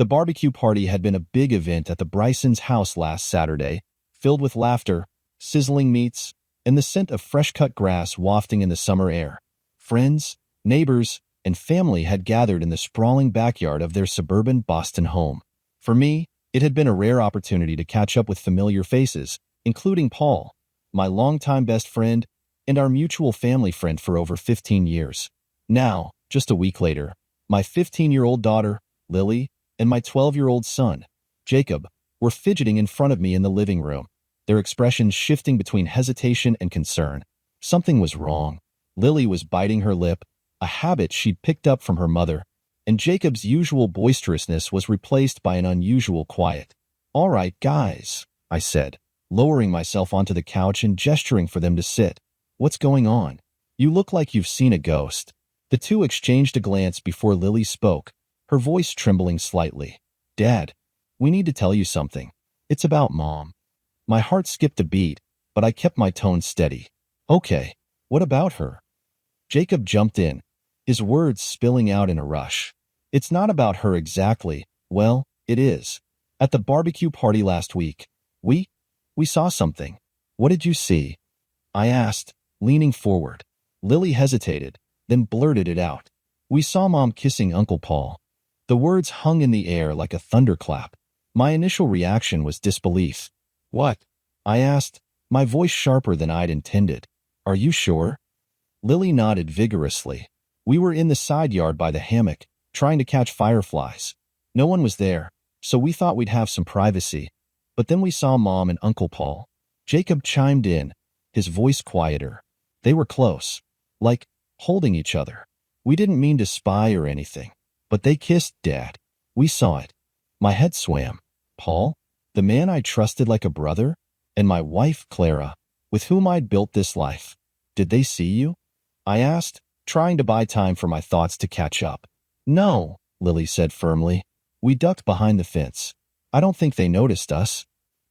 The barbecue party had been a big event at the Brysons' house last Saturday, filled with laughter, sizzling meats, and the scent of fresh-cut grass wafting in the summer air. Friends, neighbors, and family had gathered in the sprawling backyard of their suburban Boston home. For me, it had been a rare opportunity to catch up with familiar faces, including Paul, my longtime best friend, and our mutual family friend for over 15 years. Now, just a week later, my 15-year-old daughter, Lily, and my 12-year-old son, Jacob, were fidgeting in front of me in the living room, their expressions shifting between hesitation and concern. Something was wrong. Lily was biting her lip, a habit she'd picked up from her mother, and Jacob's usual boisterousness was replaced by an unusual quiet. "All right, guys," I said, lowering myself onto the couch and gesturing for them to sit. "What's going on? You look like you've seen a ghost." The two exchanged a glance before Lily spoke, her voice trembling slightly. "Dad, we need to tell you something. It's about Mom." My heart skipped a beat, but I kept my tone steady. "Okay, what about her?" Jacob jumped in, his words spilling out in a rush. "It's not about her exactly. Well, it is. At the barbecue party last week, we saw something." "What did you see?" I asked, leaning forward. Lily hesitated, then blurted it out. "We saw Mom kissing Uncle Paul." The words hung in the air like a thunderclap. My initial reaction was disbelief. "What?" I asked, my voice sharper than I'd intended. "Are you sure?" Lily nodded vigorously. "We were in the side yard by the hammock, trying to catch fireflies. No one was there, so we thought we'd have some privacy. But then we saw Mom and Uncle Paul." Jacob chimed in, his voice quieter. "They were close, like holding each other. We didn't mean to spy or anything, but they kissed, Dad. We saw it." My head swam. Paul? The man I trusted like a brother? And my wife, Clara, with whom I'd built this life. "Did they see you?" I asked, trying to buy time for my thoughts to catch up. "No," Lily said firmly. "We ducked behind the fence. I don't think they noticed us."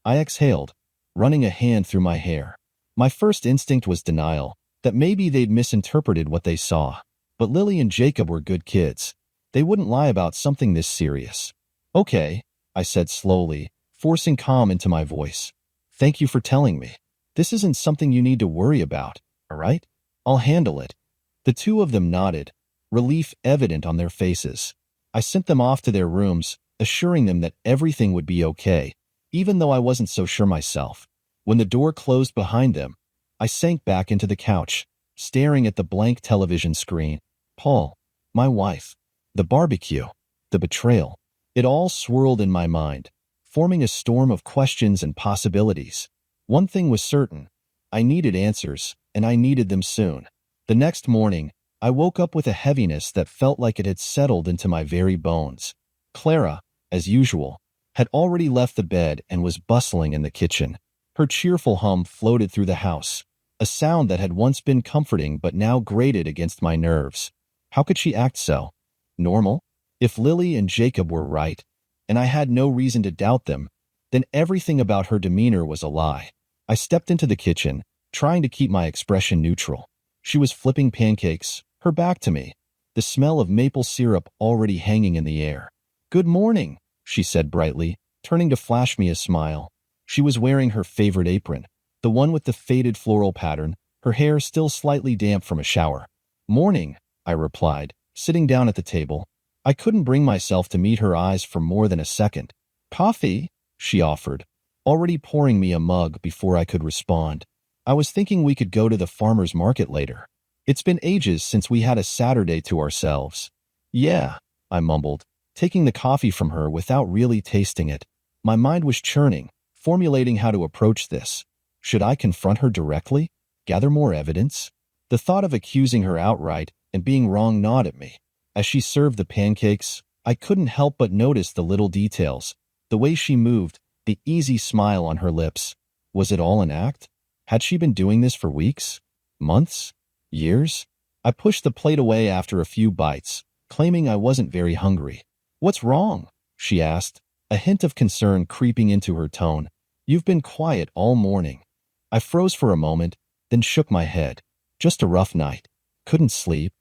I exhaled, running a hand through my hair. My first instinct was denial, that maybe they'd misinterpreted what they saw. But Lily and Jacob were good kids. They wouldn't lie about something this serious. "Okay," I said slowly, forcing calm into my voice. "Thank you for telling me. This isn't something you need to worry about, all right? I'll handle it." The two of them nodded, relief evident on their faces. I sent them off to their rooms, assuring them that everything would be okay, even though I wasn't so sure myself. When the door closed behind them, I sank back into the couch, staring at the blank television screen. Paul, my wife, the barbecue, the betrayal. It all swirled in my mind, forming a storm of questions and possibilities. One thing was certain. I needed answers, and I needed them soon. The next morning, I woke up with a heaviness that felt like it had settled into my very bones. Clara, as usual, had already left the bed and was bustling in the kitchen. Her cheerful hum floated through the house, a sound that had once been comforting but now grated against my nerves. How could she act so? Normal? If Lily and Jacob were right, and I had no reason to doubt them, then everything about her demeanor was a lie. I stepped into the kitchen, trying to keep my expression neutral. She was flipping pancakes, her back to me, the smell of maple syrup already hanging in the air. "Good morning," she said brightly, turning to flash me a smile. She was wearing her favorite apron, the one with the faded floral pattern, her hair still slightly damp from a shower. "Morning," I replied, sitting down at the table. I couldn't bring myself to meet her eyes for more than a second. "Coffee?" she offered, already pouring me a mug before I could respond. "I was thinking we could go to the farmer's market later. It's been ages since we had a Saturday to ourselves." "Yeah," I mumbled, taking the coffee from her without really tasting it. My mind was churning, formulating how to approach this. Should I confront her directly? Gather more evidence? The thought of accusing her outright and being wrong gnawed at me. As she served the pancakes, I couldn't help but notice the little details, the way she moved, the easy smile on her lips. Was it all an act? Had she been doing this for weeks? Months? Years? I pushed the plate away after a few bites, claiming I wasn't very hungry. "What's wrong?" she asked, a hint of concern creeping into her tone. "You've been quiet all morning." I froze for a moment, then shook my head. "Just a rough night. Couldn't sleep."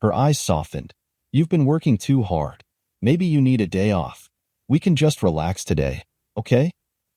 Her eyes softened. "You've been working too hard. Maybe you need a day off." We can just relax today, okay?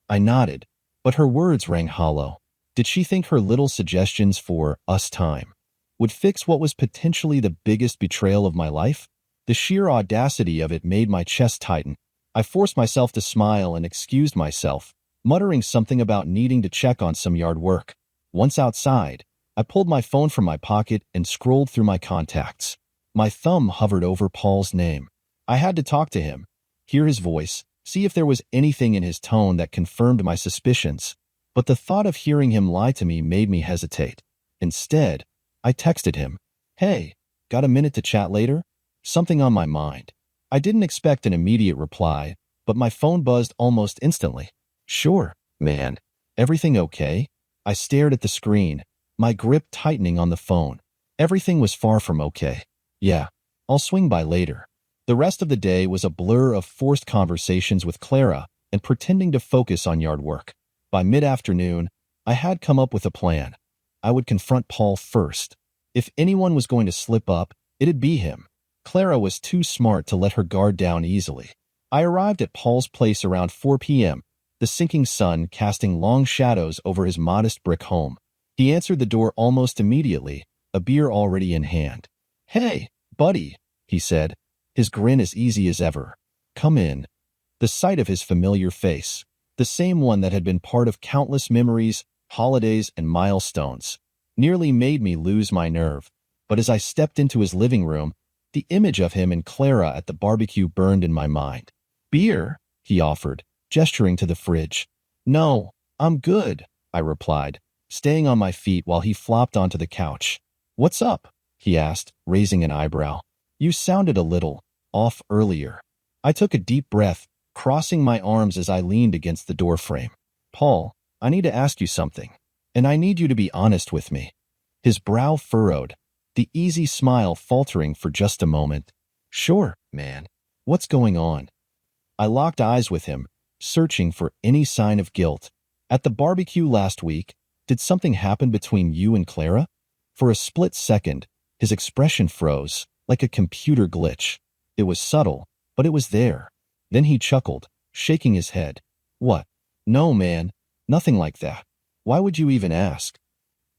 I nodded, but her words rang hollow. Did she think her little suggestions for us time would fix what was potentially the biggest betrayal of my life? The sheer audacity of it made my chest tighten. I forced myself to smile and excused myself, muttering something about needing to check on some yard work. Once outside, I pulled my phone from my pocket and scrolled through my contacts. My thumb hovered over Paul's name. I had to talk to him, hear his voice, see if there was anything in his tone that confirmed my suspicions. But the thought of hearing him lie to me made me hesitate. Instead, I texted him, "Hey, got a minute to chat later? Something on my mind." I didn't expect an immediate reply, but my phone buzzed almost instantly. "Sure, man. Everything okay?" I stared at the screen, my grip tightening on the phone. Everything was far from okay. "Yeah, I'll swing by later." The rest of the day was a blur of forced conversations with Clara and pretending to focus on yard work. By mid-afternoon, I had come up with a plan. I would confront Paul first. If anyone was going to slip up, it'd be him. Clara was too smart to let her guard down easily. I arrived at Paul's place around 4 p.m., the sinking sun casting long shadows over his modest brick home. He answered the door almost immediately, a beer already in hand. "Hey, buddy," he said, his grin as easy as ever. "Come in." The sight of his familiar face, the same one that had been part of countless memories, holidays, and milestones, nearly made me lose my nerve. But as I stepped into his living room, the image of him and Clara at the barbecue burned in my mind. "Beer?" he offered, gesturing to the fridge. "No, I'm good," I replied, staying on my feet while he flopped onto the couch. "What's up?" he asked, raising an eyebrow. "You sounded a little off earlier." I took a deep breath, crossing my arms as I leaned against the doorframe. "Paul, I need to ask you something, and I need you to be honest with me." His brow furrowed, the easy smile faltering for just a moment. "Sure, man. What's going on?" I locked eyes with him, searching for any sign of guilt. "At the barbecue last week, did something happen between you and Clara?" For a split second, his expression froze, like a computer glitch. It was subtle, but it was there. Then he chuckled, shaking his head. "What? No, man. Nothing like that. Why would you even ask?"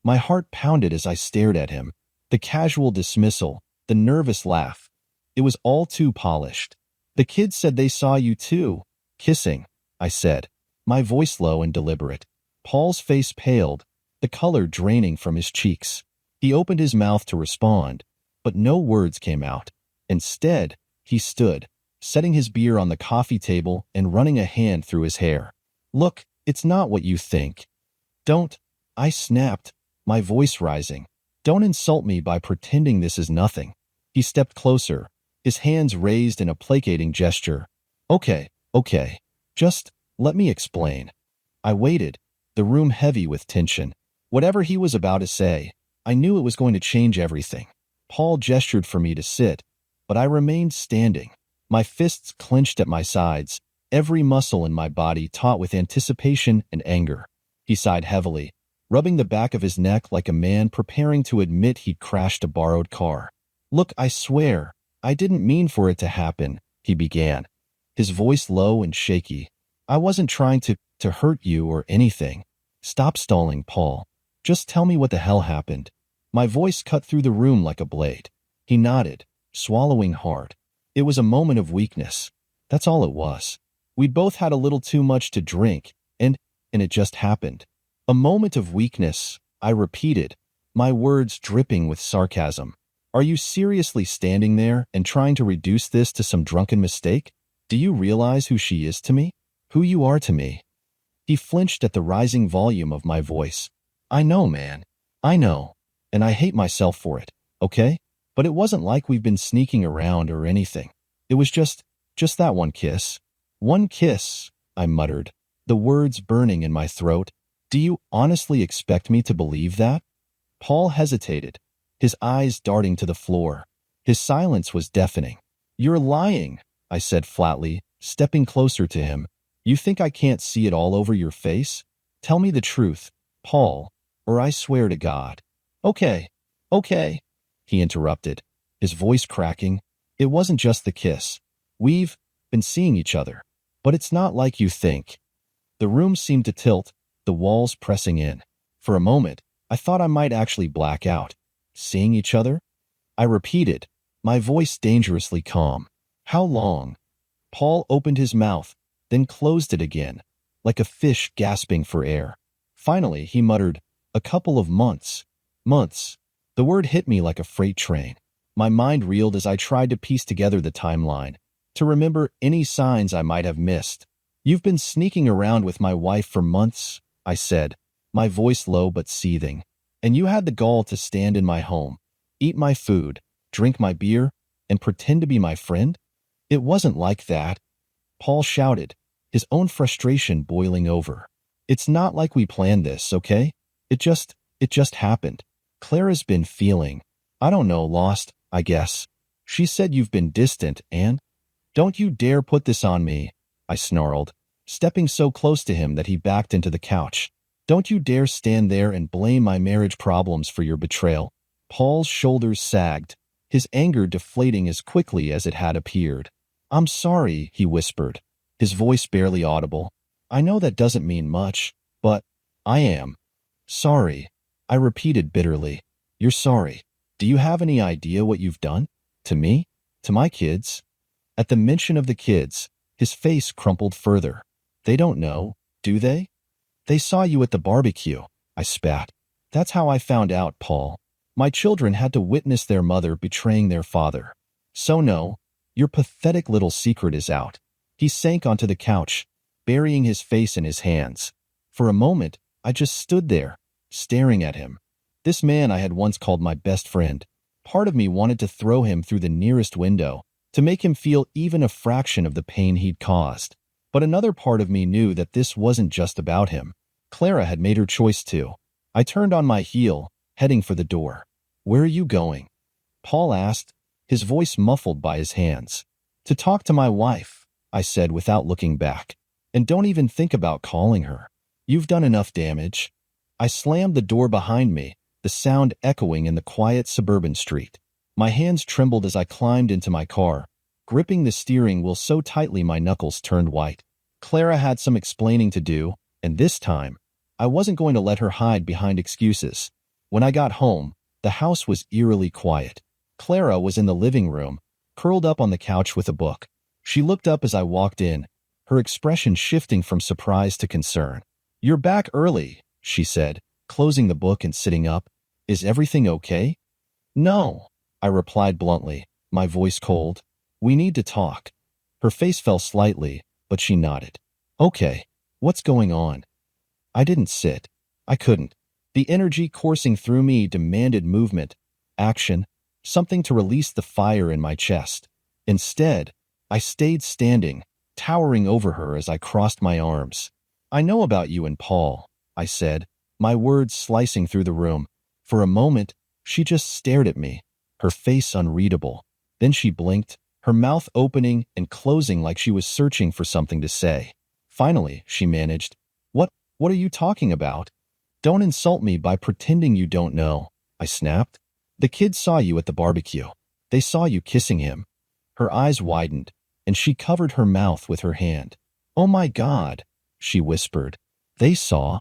My heart pounded as I stared at him. The casual dismissal, the nervous laugh. It was all too polished. "The kids said they saw you too, kissing," I said, my voice low and deliberate. Paul's face paled, the color draining from his cheeks. He opened his mouth to respond, but no words came out. Instead, he stood, setting his beer on the coffee table and running a hand through his hair. "Look, it's not what you think." "Don't," I snapped, my voice rising. "Don't insult me by pretending this is nothing." He stepped closer, his hands raised in a placating gesture. Okay. Just let me explain." I waited, the room heavy with tension. Whatever he was about to say, I knew it was going to change everything. Paul gestured for me to sit, but I remained standing, my fists clenched at my sides, every muscle in my body taut with anticipation and anger. He sighed heavily, rubbing the back of his neck like a man preparing to admit he'd crashed a borrowed car. "Look, I swear, I didn't mean for it to happen," he began, his voice low and shaky. "I wasn't trying to hurt you or anything." "Stop stalling, Paul. Just tell me what the hell happened." My voice cut through the room like a blade. He nodded, swallowing hard. "It was a moment of weakness. That's all it was. We'd both had a little too much to drink, and it just happened." "A moment of weakness," I repeated, my words dripping with sarcasm. "Are you seriously standing there and trying to reduce this to some drunken mistake? Do you realize who she is to me? Who you are to me?" He flinched at the rising volume of my voice. "I know, man. I know. And I hate myself for it, okay? But it wasn't like we've been sneaking around or anything. It was just that one kiss." "One kiss," I muttered, the words burning in my throat. "Do you honestly expect me to believe that?" Paul hesitated, his eyes darting to the floor. His silence was deafening. "You're lying," I said flatly, stepping closer to him. "You think I can't see it all over your face? Tell me the truth, Paul, or I swear to God." Okay, he interrupted, his voice cracking. "It wasn't just the kiss. We've been seeing each other. But it's not like you think. The room seemed to tilt, the walls pressing in. For a moment, I thought I might actually black out. Seeing each other? I repeated, my voice dangerously calm. How long? Paul opened his mouth, then closed it again, like a fish gasping for air. Finally, he muttered, a couple of months. Months. The word hit me like a freight train. My mind reeled as I tried to piece together the timeline, to remember any signs I might have missed. You've been sneaking around with my wife for months, I said, my voice low but seething. And you had the gall to stand in my home, eat my food, drink my beer, and pretend to be my friend? It wasn't like that. Paul shouted, his own frustration boiling over. It's not like we planned this, okay? It just happened. Clara's been feeling, I don't know, lost, I guess. She said you've been distant and… Don't you dare put this on me, I snarled, stepping so close to him that he backed into the couch. Don't you dare stand there and blame my marriage problems for your betrayal. Paul's shoulders sagged, his anger deflating as quickly as it had appeared. I'm sorry, he whispered, his voice barely audible. I know that doesn't mean much, but I am sorry, I repeated bitterly. You're sorry. Do you have any idea what you've done? To me? To my kids? At the mention of the kids, his face crumpled further. They don't know, do they? They saw you at the barbecue, I spat. That's how I found out, Paul. My children had to witness their mother betraying their father. So no, your pathetic little secret is out. He sank onto the couch, burying his face in his hands. For a moment, I just stood there, staring at him. This man I had once called my best friend. Part of me wanted to throw him through the nearest window, to make him feel even a fraction of the pain he'd caused. But another part of me knew that this wasn't just about him. Clara had made her choice too. I turned on my heel, heading for the door. Where are you going? Paul asked, his voice muffled by his hands. To talk to my wife, I said without looking back. And don't even think about calling her. You've done enough damage. I slammed the door behind me, the sound echoing in the quiet suburban street. My hands trembled as I climbed into my car, gripping the steering wheel so tightly my knuckles turned white. Clara had some explaining to do, and this time, I wasn't going to let her hide behind excuses. When I got home, the house was eerily quiet. Clara was in the living room, curled up on the couch with a book. She looked up as I walked in, her expression shifting from surprise to concern. You're back early, she said, closing the book and sitting up. Is everything okay? No, I replied bluntly, my voice cold. We need to talk. Her face fell slightly, but she nodded. Okay, what's going on? I didn't sit. I couldn't. The energy coursing through me demanded movement, action, something to release the fire in my chest. Instead, I stayed standing, towering over her as I crossed my arms. I know about you and Paul, I said, my words slicing through the room. For a moment, she just stared at me, her face unreadable. Then she blinked, her mouth opening and closing like she was searching for something to say. Finally, she managed, What are you talking about? Don't insult me by pretending you don't know, I snapped. The kids saw you at the barbecue. They saw you kissing him. Her eyes widened, and she covered her mouth with her hand. Oh my God, she whispered. They saw?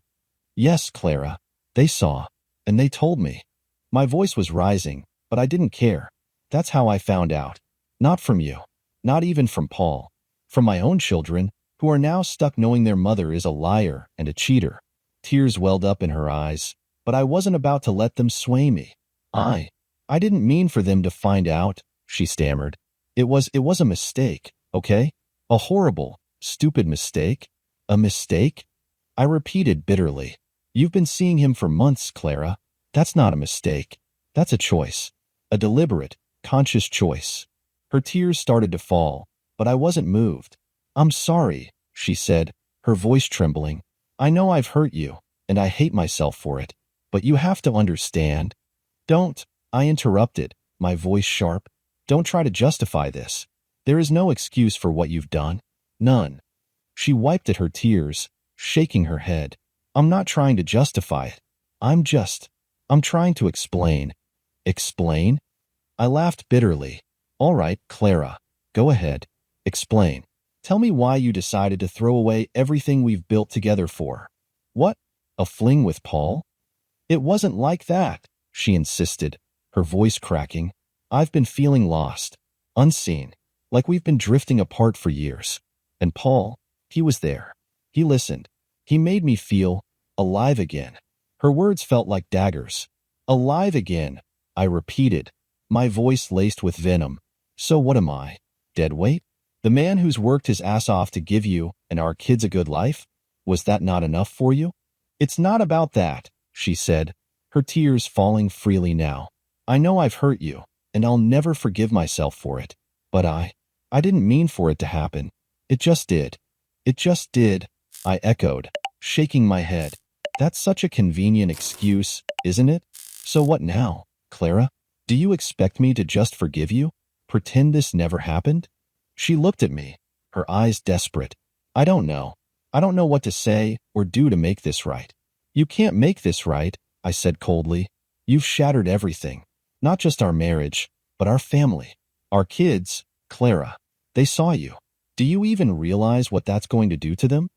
Yes, Clara, they saw, and they told me. My voice was rising, but I didn't care. That's how I found out. Not from you. Not even from Paul. From my own children, who are now stuck knowing their mother is a liar and a cheater. Tears welled up in her eyes, but I wasn't about to let them sway me. I didn't mean for them to find out, she stammered. It was a mistake, okay? A horrible, stupid mistake? A mistake? I repeated bitterly. You've been seeing him for months, Clara. That's not a mistake. That's a choice. A deliberate, conscious choice. Her tears started to fall, but I wasn't moved. I'm sorry, she said, her voice trembling. I know I've hurt you, and I hate myself for it, but you have to understand. Don't, I interrupted, my voice sharp. Don't try to justify this. There is no excuse for what you've done. None. She wiped at her tears, shaking her head. I'm not trying to justify it. I'm trying to explain. Explain? I laughed bitterly. All right, Clara, go ahead. Explain. Tell me why you decided to throw away everything we've built together for. What? A fling with Paul? It wasn't like that, she insisted, her voice cracking. I've been feeling lost, unseen, like we've been drifting apart for years. And Paul, he was there. He listened. He made me feel alive again. Her words felt like daggers. Alive again, I repeated, my voice laced with venom. So what am I? Dead weight? The man who's worked his ass off to give you and our kids a good life? Was that not enough for you? It's not about that, she said, her tears falling freely now. I know I've hurt you, and I'll never forgive myself for it. But I didn't mean for it to happen. It just did. It just did, I echoed, shaking my head. That's such a convenient excuse, isn't it? So what now, Clara? Do you expect me to just forgive you? Pretend this never happened? She looked at me, her eyes desperate. I don't know. I don't know what to say or do to make this right. You can't make this right, I said coldly. You've shattered everything. Not just our marriage, but our family. Our kids, Clara. They saw you. Do you even realize what that's going to do to them?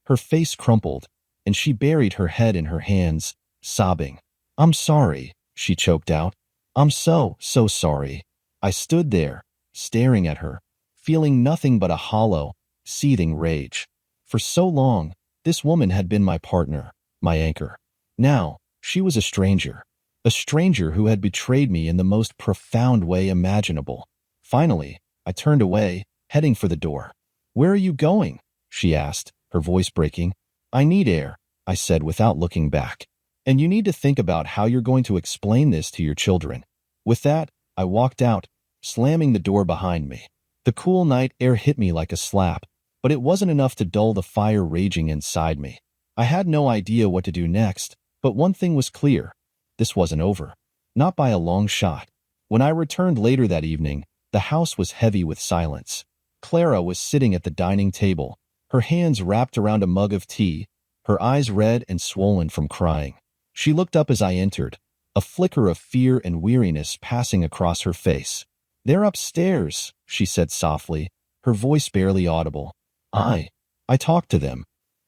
Her face crumpled, and she buried her head in her hands, sobbing. I'm sorry, she choked out. I'm so sorry. I stood there, staring at her, feeling nothing but a hollow, seething rage. For so long, this woman had been my partner, my anchor. Now, she was a stranger who had betrayed me in the most profound way imaginable. Finally, I turned away, heading for the door. Where are you going? She asked, her voice breaking. I need air, I said without looking back. And you need to think about how you're going to explain this to your children. With that, I walked out, slamming the door behind me. The cool night air hit me like a slap, but it wasn't enough to dull the fire raging inside me. I had no idea what to do next, but one thing was clear. This wasn't over. Not by a long shot. When I returned later that evening, the house was heavy with silence. Clara was sitting at the dining table, her hands wrapped around a mug of tea, her eyes red and swollen from crying. She looked up as I entered, a flicker of fear and weariness passing across her face. They're upstairs, she said softly, her voice barely audible. I talked to them.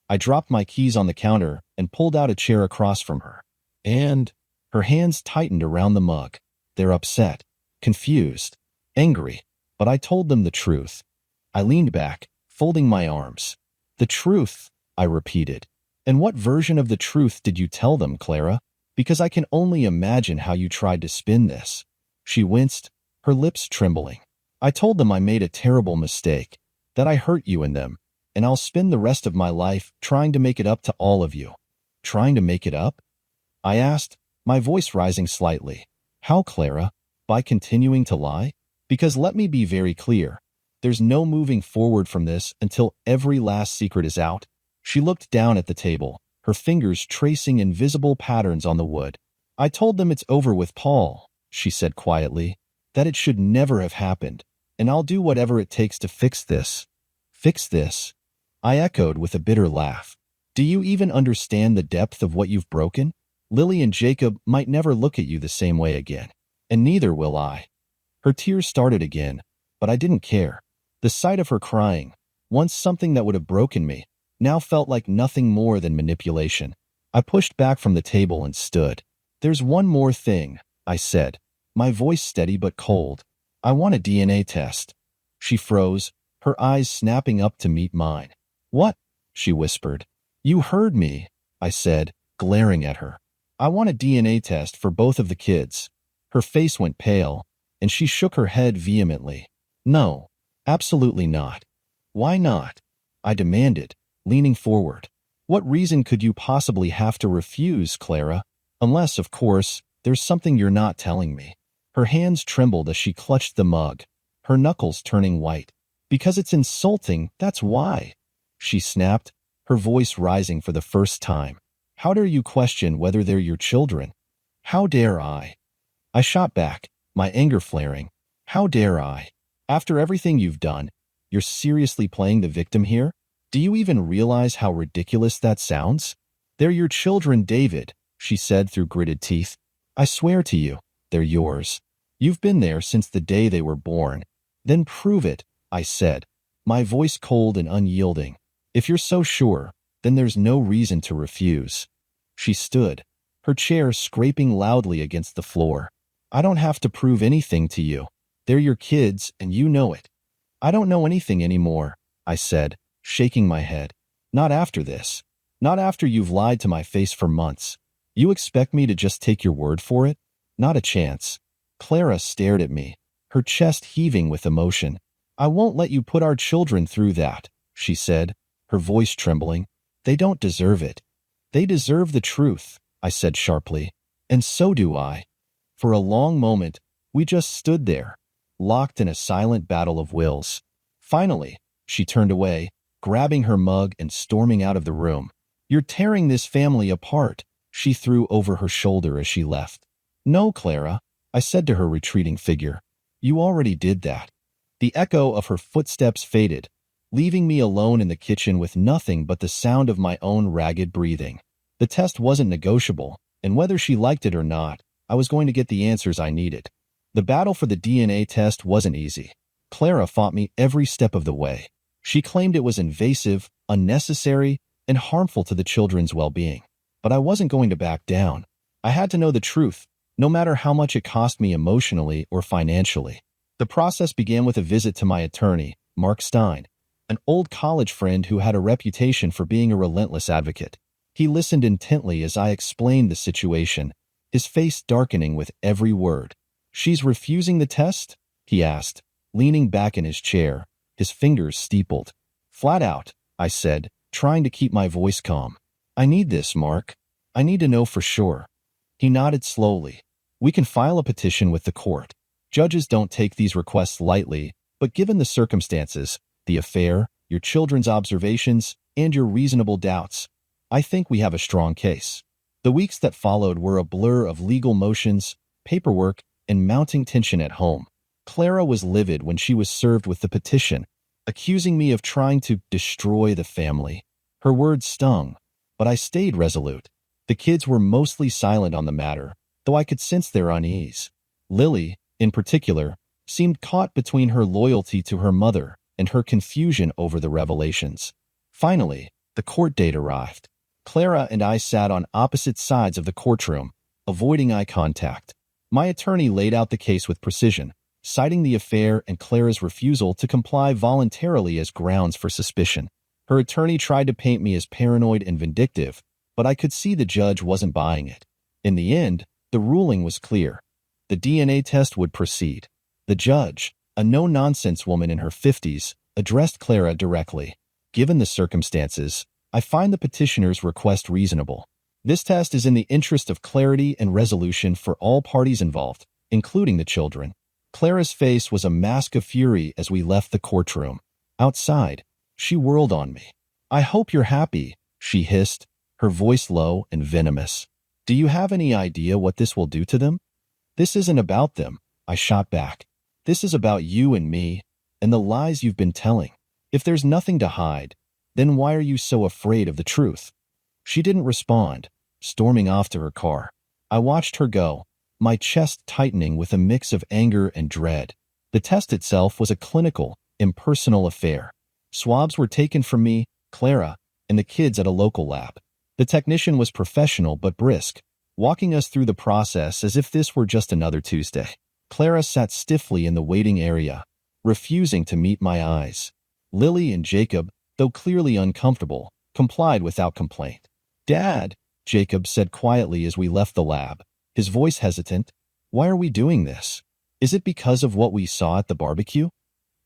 I dropped my keys on the counter and pulled out a chair across from her. And her hands tightened around the mug. They're upset, confused, angry, but I told them the truth. I leaned back, folding my arms. The truth, I repeated. And what version of the truth did you tell them, Clara? Because I can only imagine how you tried to spin this. She winced, her lips trembling. I told them I made a terrible mistake, that I hurt you and them, and I'll spend the rest of my life trying to make it up to all of you. Trying to make it up? I asked, my voice rising slightly. How, Clara? By continuing to lie? Because let me be very clear. There's no moving forward from this until every last secret is out. She looked down at the table, her fingers tracing invisible patterns on the wood. I told them it's over with Paul, she said quietly, that it should never have happened, and I'll do whatever it takes to fix this. Fix this? I echoed with a bitter laugh. Do you even understand the depth of what you've broken? Lily and Jacob might never look at you the same way again, and neither will I. Her tears started again, but I didn't care. The sight of her crying, once something that would have broken me, now felt like nothing more than manipulation. I pushed back from the table and stood. There's one more thing, I said, my voice steady but cold. I want a DNA test. She froze, her eyes snapping up to meet mine. What? She whispered. You heard me, I said, glaring at her. I want a DNA test for both of the kids. Her face went pale, and she shook her head vehemently. No, absolutely not. Why not? I demanded, leaning forward. What reason could you possibly have to refuse, Clara? Unless, of course, there's something you're not telling me. Her hands trembled as she clutched the mug, her knuckles turning white. Because it's insulting, that's why. She snapped, her voice rising for the first time. How dare you question whether they're your children? How dare I? I shot back, my anger flaring. How dare I? After everything you've done, you're seriously playing the victim here? Do you even realize how ridiculous that sounds? They're your children, David, she said through gritted teeth. I swear to you, they're yours. You've been there since the day they were born. Then prove it, I said. my voice cold and unyielding. If you're so sure, then there's no reason to refuse. She stood, her chair scraping loudly against the floor. I don't have to prove anything to you. They're your kids, and you know it. I don't know anything anymore, I said, shaking my head. Not after this. Not after you've lied to my face for months. You expect me to just take your word for it? Not a chance. Clara stared at me, her chest heaving with emotion. I won't let you put our children through that, she said, her voice trembling. They don't deserve it. They deserve the truth, I said sharply. And so do I. For a long moment, we just stood there, locked in a silent battle of wills. Finally, she turned away, grabbing her mug and storming out of the room. You're tearing this family apart, she threw over her shoulder as she left. No, Clara, I said to her retreating figure. You already did that. The echo of her footsteps faded, leaving me alone in the kitchen with nothing but the sound of my own ragged breathing. The test wasn't negotiable, and whether she liked it or not, I was going to get the answers I needed. The battle for the DNA test wasn't easy. Clara fought me every step of the way. She claimed it was invasive, unnecessary, and harmful to the children's well-being. But I wasn't going to back down. I had to know the truth, no matter how much it cost me emotionally or financially. The process began with a visit to my attorney, Mark Stein, an old college friend who had a reputation for being a relentless advocate. He listened intently as I explained the situation, his face darkening with every word. She's refusing the test? He asked, leaning back in his chair, his fingers steepled. Flat out, I said, trying to keep my voice calm. I need this, Mark. I need to know for sure. He nodded slowly. We can file a petition with the court. Judges don't take these requests lightly, but given the circumstances, the affair, your children's observations, and your reasonable doubts, I think we have a strong case. The weeks that followed were a blur of legal motions, paperwork, and mounting tension at home. Clara was livid when she was served with the petition, accusing me of trying to destroy the family. Her words stung, but I stayed resolute. The kids were mostly silent on the matter, though I could sense their unease. Lily, in particular, seemed caught between her loyalty to her mother and her confusion over the revelations. Finally, the court date arrived. Clara and I sat on opposite sides of the courtroom, avoiding eye contact. My attorney laid out the case with precision, citing the affair and Clara's refusal to comply voluntarily as grounds for suspicion. Her attorney tried to paint me as paranoid and vindictive, but I could see the judge wasn't buying it. In the end, the ruling was clear. The DNA test would proceed. The judge, a no-nonsense woman in her 50s, addressed Clara directly. Given the circumstances, I find the petitioner's request reasonable. This test is in the interest of clarity and resolution for all parties involved, including the children. Clara's face was a mask of fury as we left the courtroom. Outside, she whirled on me. I hope you're happy, she hissed, her voice low and venomous. Do you have any idea what this will do to them? This isn't about them, I shot back. This is about you and me, and the lies you've been telling. If there's nothing to hide, then why are you so afraid of the truth? She didn't respond, storming off to her car. I watched her go, my chest tightening with a mix of anger and dread. The test itself was a clinical, impersonal affair. Swabs were taken from me, Clara, and the kids at a local lab. The technician was professional but brisk, walking us through the process as if this were just another Tuesday. Clara sat stiffly in the waiting area, refusing to meet my eyes. Lily and Jacob, though clearly uncomfortable, complied without complaint. Dad, Jacob said quietly as we left the lab, his voice hesitant, why are we doing this? Is it because of what we saw at the barbecue?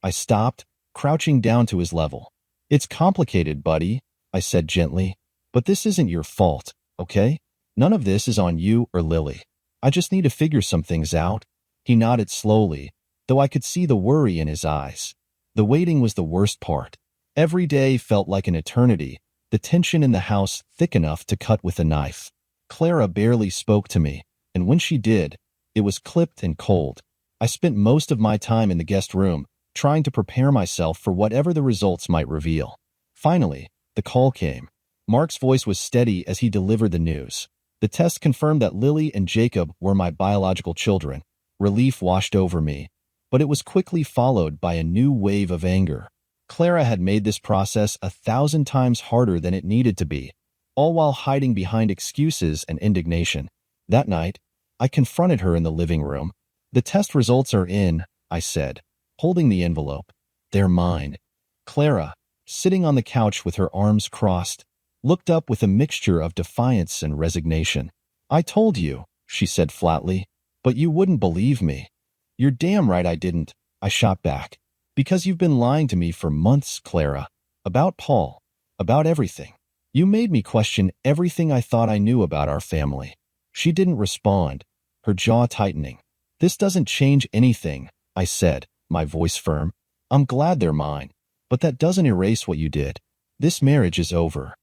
I stopped, crouching down to his level. It's complicated, buddy, I said gently, but this isn't your fault, okay? None of this is on you or Lily. I just need to figure some things out. He nodded slowly, though I could see the worry in his eyes. The waiting was the worst part. Every day felt like an eternity, the tension in the house thick enough to cut with a knife. Clara barely spoke to me, and when she did, it was clipped and cold. I spent most of my time in the guest room, trying to prepare myself for whatever the results might reveal. Finally, the call came. Mark's voice was steady as he delivered the news. The test confirmed that Lily and Jacob were my biological children. Relief washed over me, but it was quickly followed by a new wave of anger. Clara had made this process 1,000 times harder than it needed to be, all while hiding behind excuses and indignation. That night, I confronted her in the living room. "The test results are in," I said, holding the envelope. "They're mine." Clara, sitting on the couch with her arms crossed, looked up with a mixture of defiance and resignation. "I told you," she said flatly, "but you wouldn't believe me." "You're damn right I didn't," I shot back. "Because you've been lying to me for months, Clara. About Paul. About everything. You made me question everything I thought I knew about our family." She didn't respond, her jaw tightening. "This doesn't change anything," I said, my voice firm. "I'm glad they're mine, but that doesn't erase what you did. This marriage is over."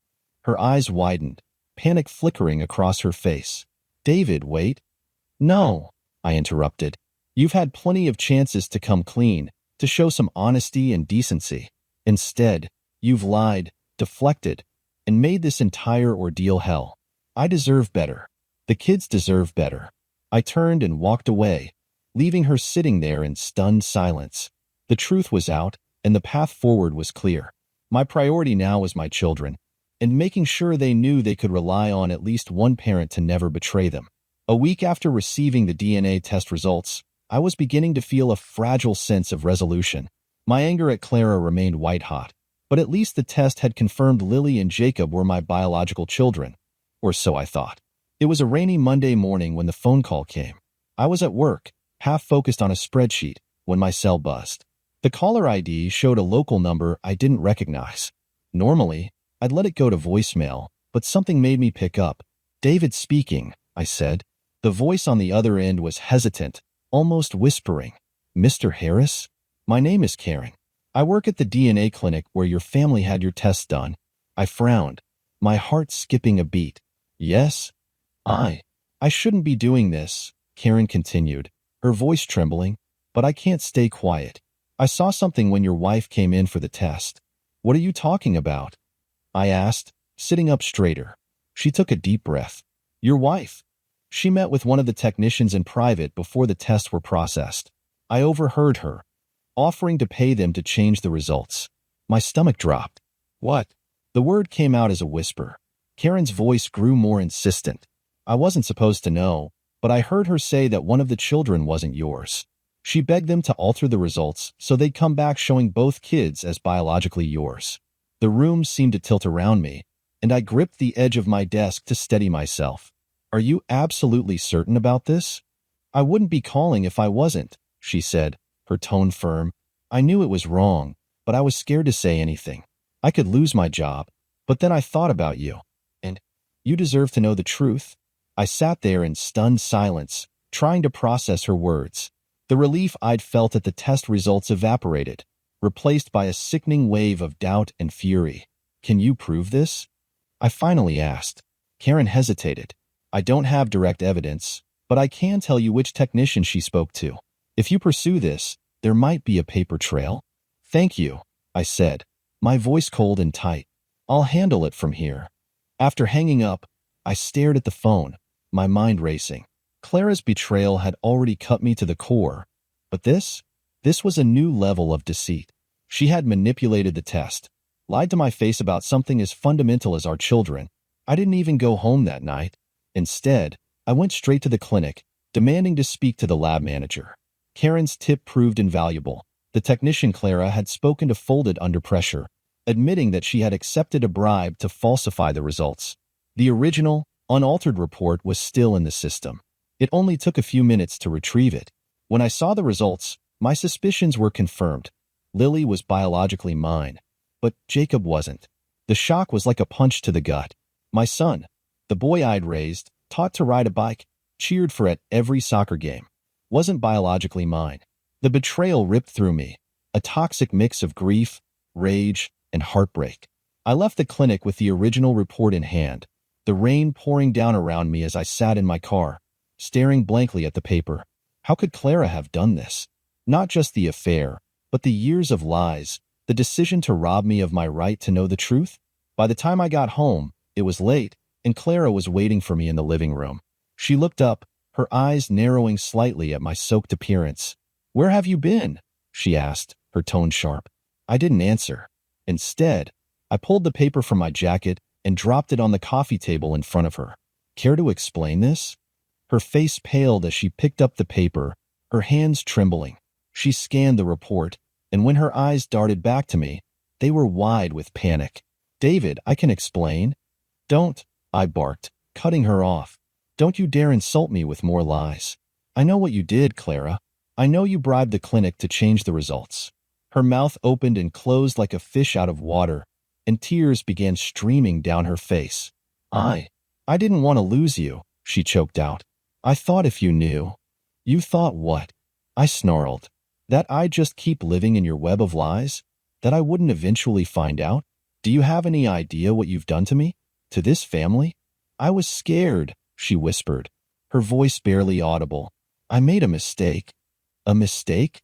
Her eyes widened, panic flickering across her face. "David, wait." "No," I interrupted. "You've had plenty of chances to come clean, to show some honesty and decency. Instead, you've lied, deflected, and made this entire ordeal hell. I deserve better. The kids deserve better." I turned and walked away, leaving her sitting there in stunned silence. The truth was out, and the path forward was clear. My priority now was my children, and making sure they knew they could rely on at least one parent to never betray them. A week after receiving the DNA test results, I was beginning to feel a fragile sense of resolution. My anger at Clara remained white-hot, but at least the test had confirmed Lily and Jacob were my biological children. Or so I thought. It was a rainy Monday morning when the phone call came. I was at work, half focused on a spreadsheet, when my cell buzzed. The caller ID showed a local number I didn't recognize. Normally, I'd let it go to voicemail, but something made me pick up. "David speaking," I said. The voice on the other end was hesitant, almost whispering. "Mr. Harris? My name is Karen. I work at the DNA clinic where your family had your tests done." I frowned, my heart skipping a beat. "Yes? I shouldn't be doing this," Karen continued, her voice trembling, "but I can't stay quiet. I saw something when your wife came in for the test." "What are you talking about?" I asked, sitting up straighter. She took a deep breath. "Your wife. She met with one of the technicians in private before the tests were processed. I overheard her, offering to pay them to change the results." My stomach dropped. "What?" The word came out as a whisper. Karen's voice grew more insistent. "I wasn't supposed to know, but I heard her say that one of the children wasn't yours. She begged them to alter the results so they'd come back showing both kids as biologically yours." The room seemed to tilt around me, and I gripped the edge of my desk to steady myself. "Are you absolutely certain about this?" "I wouldn't be calling if I wasn't," she said, her tone firm. "I knew it was wrong, but I was scared to say anything. I could lose my job, but then I thought about you. And you deserve to know the truth." I sat there in stunned silence, trying to process her words. The relief I'd felt at the test results evaporated, replaced by a sickening wave of doubt and fury. "Can you prove this?" I finally asked. Karen hesitated. "I don't have direct evidence, but I can tell you which technician she spoke to. If you pursue this, there might be a paper trail." "Thank you," I said, my voice cold and tight. "I'll handle it from here." After hanging up, I stared at the phone, my mind racing. Clara's betrayal had already cut me to the core, but this was a new level of deceit. She had manipulated the test, lied to my face about something as fundamental as our children. I didn't even go home that night. Instead, I went straight to the clinic, demanding to speak to the lab manager. Karen's tip proved invaluable. The technician Clara had spoken to folded under pressure, admitting that she had accepted a bribe to falsify the results. The original, unaltered report was still in the system. It only took a few minutes to retrieve it. When I saw the results, my suspicions were confirmed. Lily was biologically mine, but Jacob wasn't. The shock was like a punch to the gut. My son, the boy I'd raised, taught to ride a bike, cheered for at every soccer game, wasn't biologically mine. The betrayal ripped through me, a toxic mix of grief, rage, and heartbreak. I left the clinic with the original report in hand, the rain pouring down around me as I sat in my car, staring blankly at the paper. How could Clara have done this? Not just the affair, but the years of lies, the decision to rob me of my right to know the truth? By the time I got home, it was late, and Clara was waiting for me in the living room. She looked up, her eyes narrowing slightly at my soaked appearance. "Where have you been?" she asked, her tone sharp. I didn't answer. Instead, I pulled the paper from my jacket and dropped it on the coffee table in front of her. Care to explain this? Her face paled as she picked up the paper, her hands trembling. She scanned the report, and when her eyes darted back to me, they were wide with panic. David, I can explain. Don't, I barked, cutting her off. Don't you dare insult me with more lies. I know what you did, Clara. I know you bribed the clinic to change the results. Her mouth opened and closed like a fish out of water, and tears began streaming down her face. I didn't want to lose you, she choked out. I thought if you knew. You thought what? I snarled. That I'd just keep living in your web of lies? That I wouldn't eventually find out? Do you have any idea what you've done to me? To this family? I was scared, she whispered, her voice barely audible. I made a mistake. A mistake?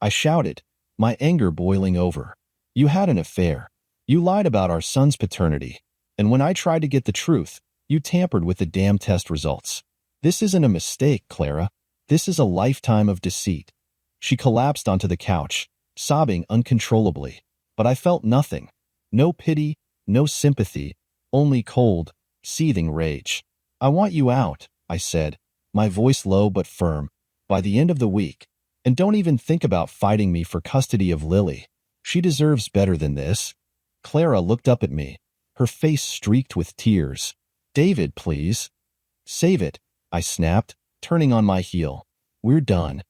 I shouted, my anger boiling over. You had an affair. You lied about our son's paternity. And when I tried to get the truth, you tampered with the damn test results. This isn't a mistake, Clara. This is a lifetime of deceit. She collapsed onto the couch, sobbing uncontrollably. But I felt nothing. No pity, no sympathy, only cold, seething rage. I want you out, I said, my voice low but firm, by the end of the week. And don't even think about fighting me for custody of Lily. She deserves better than this. Clara looked up at me, her face streaked with tears. David, please. Save it, I snapped, turning on my heel. We're done.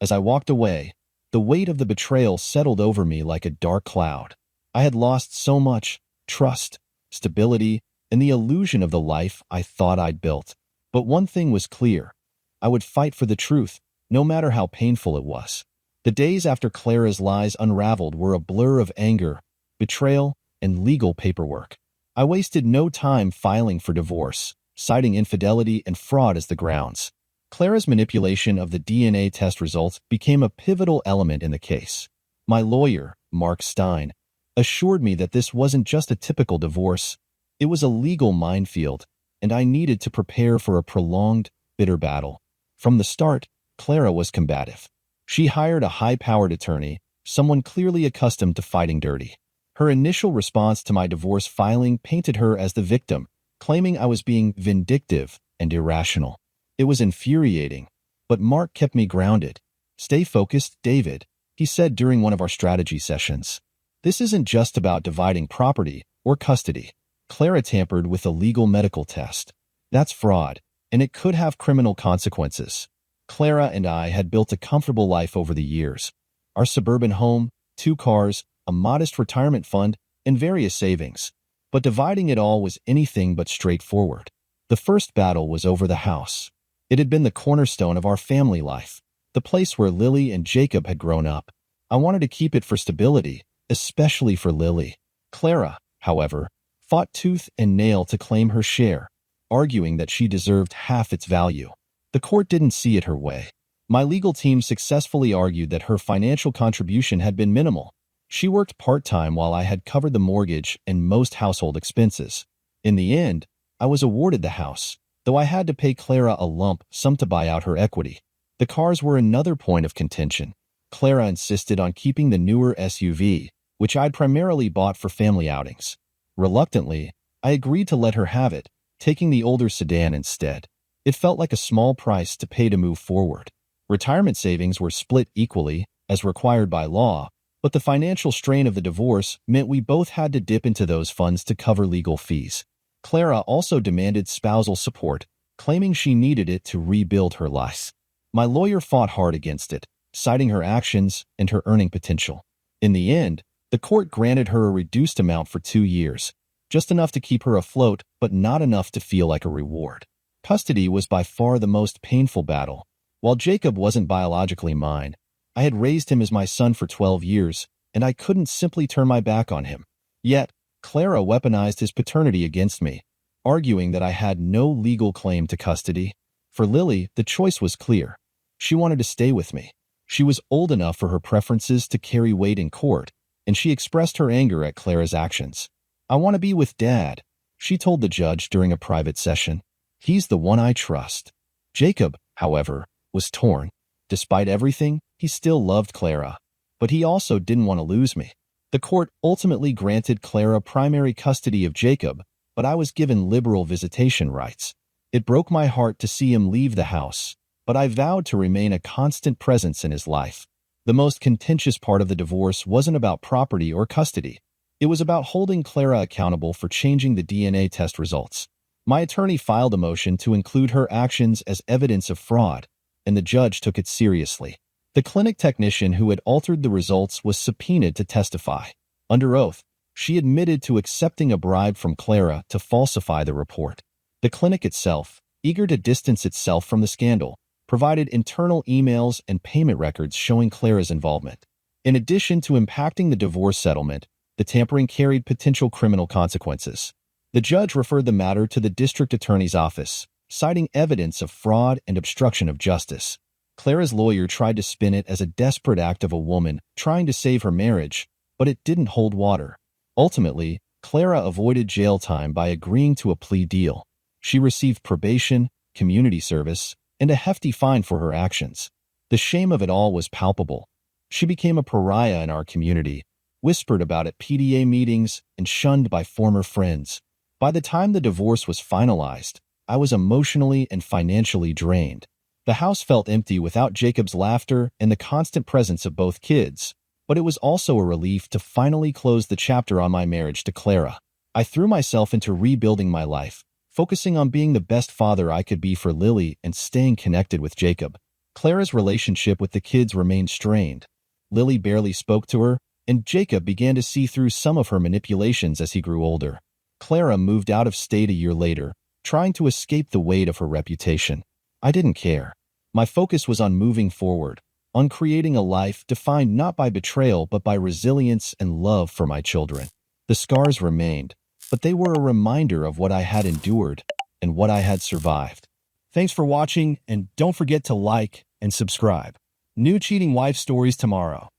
As I walked away, the weight of the betrayal settled over me like a dark cloud. I had lost so much: trust, stability, and the illusion of the life I thought I'd built. But one thing was clear. I would fight for the truth, no matter how painful it was. The days after Clara's lies unraveled were a blur of anger, betrayal, and legal paperwork. I wasted no time filing for divorce, citing infidelity and fraud as the grounds. Clara's manipulation of the DNA test results became a pivotal element in the case. My lawyer, Mark Stein, assured me that this wasn't just a typical divorce. It was a legal minefield, and I needed to prepare for a prolonged, bitter battle. From the start, Clara was combative. She hired a high-powered attorney, someone clearly accustomed to fighting dirty. Her initial response to my divorce filing painted her as the victim, claiming I was being vindictive and irrational. It was infuriating, but Mark kept me grounded. Stay focused, David, he said during one of our strategy sessions. This isn't just about dividing property or custody. Clara tampered with a legal medical test. That's fraud, and it could have criminal consequences. Clara and I had built a comfortable life over the years. Our suburban home, 2 cars, a modest retirement fund, and various savings. But dividing it all was anything but straightforward. The first battle was over the house. It had been the cornerstone of our family life, the place where Lily and Jacob had grown up. I wanted to keep it for stability, especially for Lily. Clara, however, fought tooth and nail to claim her share, arguing that she deserved half its value. The court didn't see it her way. My legal team successfully argued that her financial contribution had been minimal. She worked part-time while I had covered the mortgage and most household expenses. In the end, I was awarded the house, though I had to pay Clara a lump sum to buy out her equity. The cars were another point of contention. Clara insisted on keeping the newer SUV, which I'd primarily bought for family outings. Reluctantly, I agreed to let her have it, taking the older sedan instead. It felt like a small price to pay to move forward. Retirement savings were split equally, as required by law, but the financial strain of the divorce meant we both had to dip into those funds to cover legal fees. Clara also demanded spousal support, claiming she needed it to rebuild her life. My lawyer fought hard against it, citing her actions and her earning potential. In the end, the court granted her a reduced amount for 2 years, just enough to keep her afloat but not enough to feel like a reward. Custody was by far the most painful battle. While Jacob wasn't biologically mine, I had raised him as my son for 12 years, and I couldn't simply turn my back on him. Yet, Clara weaponized his paternity against me, arguing that I had no legal claim to custody. For Lily, the choice was clear. She wanted to stay with me. She was old enough for her preferences to carry weight in court, and she expressed her anger at Clara's actions. I want to be with Dad, she told the judge during a private session. He's the one I trust. Jacob, however, was torn. Despite everything, he still loved Clara. But he also didn't want to lose me. The court ultimately granted Clara primary custody of Jacob, but I was given liberal visitation rights. It broke my heart to see him leave the house, but I vowed to remain a constant presence in his life. The most contentious part of the divorce wasn't about property or custody. It was about holding Clara accountable for changing the DNA test results. My attorney filed a motion to include her actions as evidence of fraud, and the judge took it seriously. The clinic technician who had altered the results was subpoenaed to testify. Under oath, she admitted to accepting a bribe from Clara to falsify the report. The clinic itself, eager to distance itself from the scandal, provided internal emails and payment records showing Clara's involvement. In addition to impacting the divorce settlement, the tampering carried potential criminal consequences. The judge referred the matter to the district attorney's office, citing evidence of fraud and obstruction of justice. Clara's lawyer tried to spin it as a desperate act of a woman trying to save her marriage, but it didn't hold water. Ultimately, Clara avoided jail time by agreeing to a plea deal. She received probation, community service, and a hefty fine for her actions. The shame of it all was palpable. She became a pariah in our community, whispered about at PDA meetings, and shunned by former friends. By the time the divorce was finalized, I was emotionally and financially drained. The house felt empty without Jacob's laughter and the constant presence of both kids, but it was also a relief to finally close the chapter on my marriage to Clara. I threw myself into rebuilding my life, focusing on being the best father I could be for Lily and staying connected with Jacob. Clara's relationship with the kids remained strained. Lily barely spoke to her, and Jacob began to see through some of her manipulations as he grew older. Clara moved out of state a year later, trying to escape the weight of her reputation. I didn't care. My focus was on moving forward, on creating a life defined not by betrayal but by resilience and love for my children. The scars remained, but they were a reminder of what I had endured and what I had survived. Thanks for watching, and don't forget to like and subscribe. New cheating wife stories tomorrow.